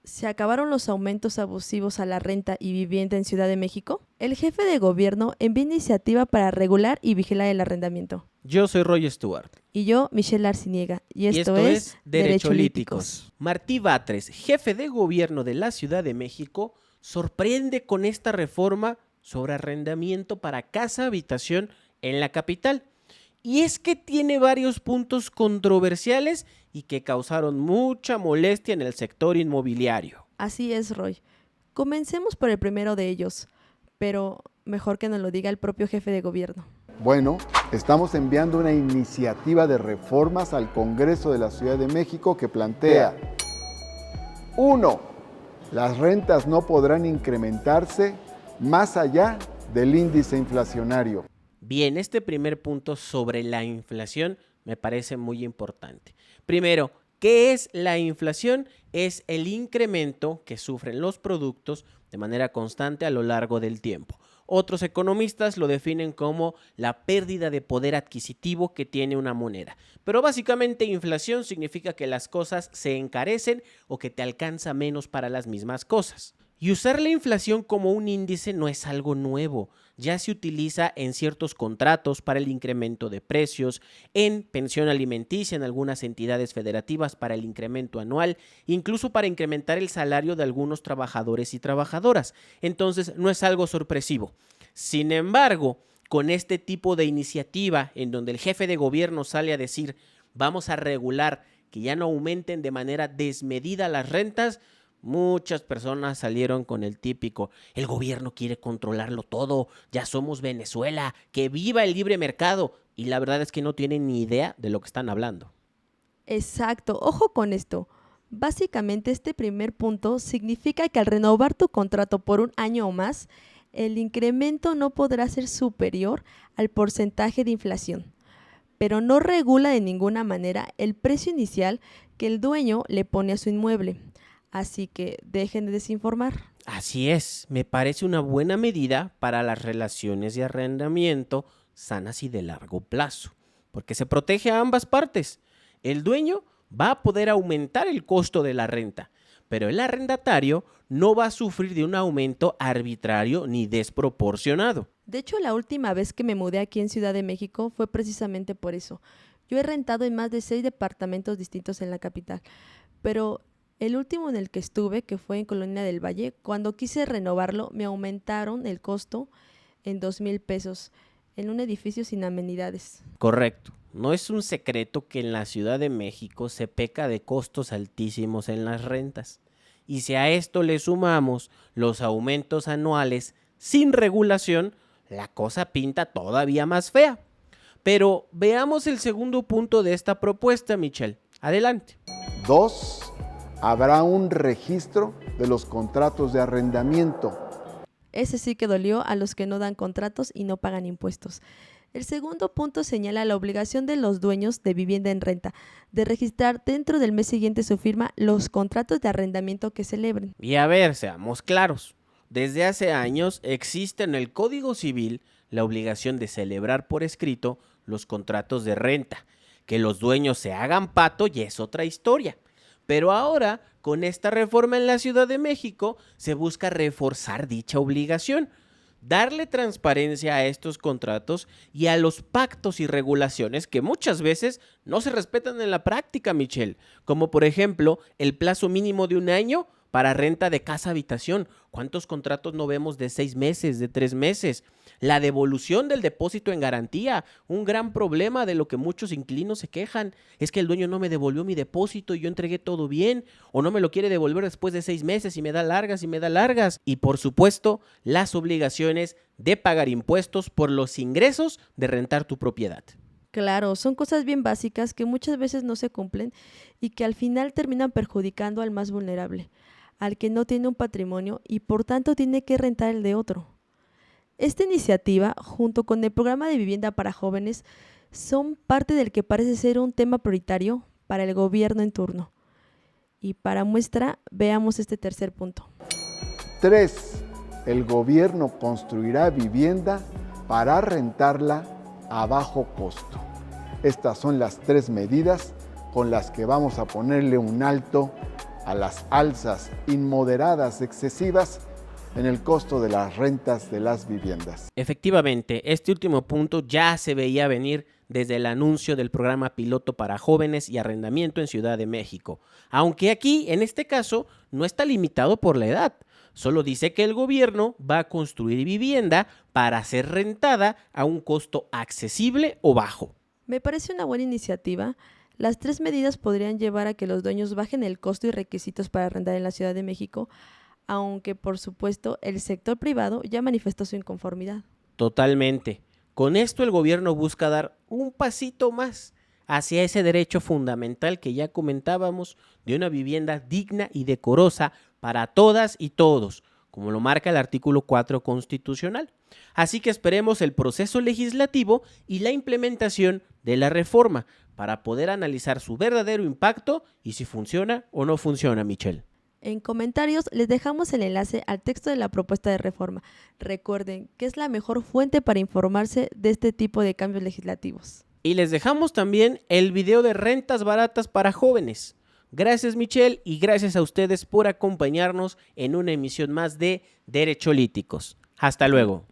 ¿Se acabaron los aumentos abusivos a la renta y vivienda en Ciudad de México? El jefe de gobierno envió iniciativa para regular y vigilar el arrendamiento. Yo soy Roy Stewart. Y yo, Michelle Arciniega. Y Y esto es Derecholíticos. Martí Batres, jefe de gobierno de la Ciudad de México, sorprende con esta reforma sobre arrendamiento para casa-habitación en la capital. Y es que tiene varios puntos controversiales y que causaron mucha molestia en el sector inmobiliario. Así es, Roy. Comencemos por el primero de ellos, pero mejor que nos lo diga el propio jefe de gobierno. Bueno, estamos enviando una iniciativa de reformas al Congreso de la Ciudad de México que plantea: 1. Las rentas no podrán incrementarse más allá del índice inflacionario. Bien, este primer punto sobre la inflación me parece muy importante. Primero, ¿qué es la inflación? Es el incremento que sufren los productos de manera constante a lo largo del tiempo. Otros economistas lo definen como la pérdida de poder adquisitivo que tiene una moneda. Pero básicamente inflación significa que las cosas se encarecen o que te alcanza menos para las mismas cosas. Y usar la inflación como un índice no es algo nuevo. Ya se utiliza en ciertos contratos para el incremento de precios, en pensión alimenticia en algunas entidades federativas para el incremento anual, incluso para incrementar el salario de algunos trabajadores y trabajadoras. Entonces, no es algo sorpresivo. Sin embargo, con este tipo de iniciativa en donde el jefe de gobierno sale a decir vamos a regular que ya no aumenten de manera desmedida las rentas, muchas personas salieron con el típico: el gobierno quiere controlarlo todo, ya somos Venezuela, que viva el libre mercado. Y la verdad es que no tienen ni idea de lo que están hablando. Exacto, ojo con esto. Básicamente este primer punto significa que al renovar tu contrato por un año o más, el incremento no podrá ser superior al porcentaje de inflación, pero no regula de ninguna manera el precio inicial que el dueño le pone a su inmueble. Así que dejen de desinformar. Así es, me parece una buena medida para las relaciones de arrendamiento sanas y de largo plazo, porque se protege a ambas partes. El dueño va a poder aumentar el costo de la renta, pero el arrendatario no va a sufrir de un aumento arbitrario ni desproporcionado. De hecho, la última vez que me mudé aquí en Ciudad de México fue precisamente por eso. Yo he rentado en más de 6 departamentos distintos en la capital, pero el último en el que estuve, que fue en Colonia del Valle, cuando quise renovarlo me aumentaron el costo en 2,000 pesos en un edificio sin amenidades. Correcto. No es un secreto que en la Ciudad de México se peca de costos altísimos en las rentas. Y si a esto le sumamos los aumentos anuales sin regulación, la cosa pinta todavía más fea. Pero veamos el segundo punto de esta propuesta, Michelle. Adelante. 2. Habrá un registro de los contratos de arrendamiento. Ese sí que dolió a los que no dan contratos y no pagan impuestos. El segundo punto señala la obligación de los dueños de vivienda en renta de registrar dentro del mes siguiente su firma los contratos de arrendamiento que celebren. Y a ver, seamos claros. Desde hace años existe en el Código Civil la obligación de celebrar por escrito los contratos de renta. Que los dueños se hagan pato ya es otra historia. Pero ahora, con esta reforma en la Ciudad de México, se busca reforzar dicha obligación, darle transparencia a estos contratos y a los pactos y regulaciones que muchas veces no se respetan en la práctica, Michelle, como por ejemplo el plazo mínimo de un año para renta de casa-habitación. ¿Cuántos contratos no vemos de 6 meses, de 3 meses? La devolución del depósito en garantía, un gran problema de lo que muchos inquilinos se quejan. Es que el dueño no me devolvió mi depósito y yo entregué todo bien, o no me lo quiere devolver después de 6 meses y me da largas y me da largas. Y por supuesto, las obligaciones de pagar impuestos por los ingresos de rentar tu propiedad. Claro, son cosas bien básicas que muchas veces no se cumplen y que al final terminan perjudicando al más vulnerable, al que no tiene un patrimonio y por tanto tiene que rentar el de otro. Esta iniciativa, junto con el programa de vivienda para jóvenes, son parte del que parece ser un tema prioritario para el gobierno en turno. Y para muestra, veamos este tercer punto. 3. El gobierno construirá vivienda para rentarla a bajo costo. Estas son las 3 medidas con las que vamos a ponerle un alto a las alzas inmoderadas excesivas en el costo de las rentas de las viviendas. Efectivamente, este último punto ya se veía venir desde el anuncio del programa piloto para jóvenes y arrendamiento en Ciudad de México, aunque aquí, en este caso, no está limitado por la edad. Solo dice que el gobierno va a construir vivienda para ser rentada a un costo accesible o bajo. Me parece una buena iniciativa. Las 3 medidas podrían llevar a que los dueños bajen el costo y requisitos para arrendar en la Ciudad de México, aunque por supuesto el sector privado ya manifestó su inconformidad. Totalmente. Con esto el gobierno busca dar un pasito más hacia ese derecho fundamental que ya comentábamos de una vivienda digna y decorosa para todas y todos, como lo marca el artículo 4 constitucional. Así que esperemos el proceso legislativo y la implementación de la reforma para poder analizar su verdadero impacto y si funciona o no funciona, Michelle. En comentarios les dejamos el enlace al texto de la propuesta de reforma. Recuerden que es la mejor fuente para informarse de este tipo de cambios legislativos. Y les dejamos también el video de rentas baratas para jóvenes. Gracias, Michelle, y gracias a ustedes por acompañarnos en una emisión más de Derecholíticos. Hasta luego.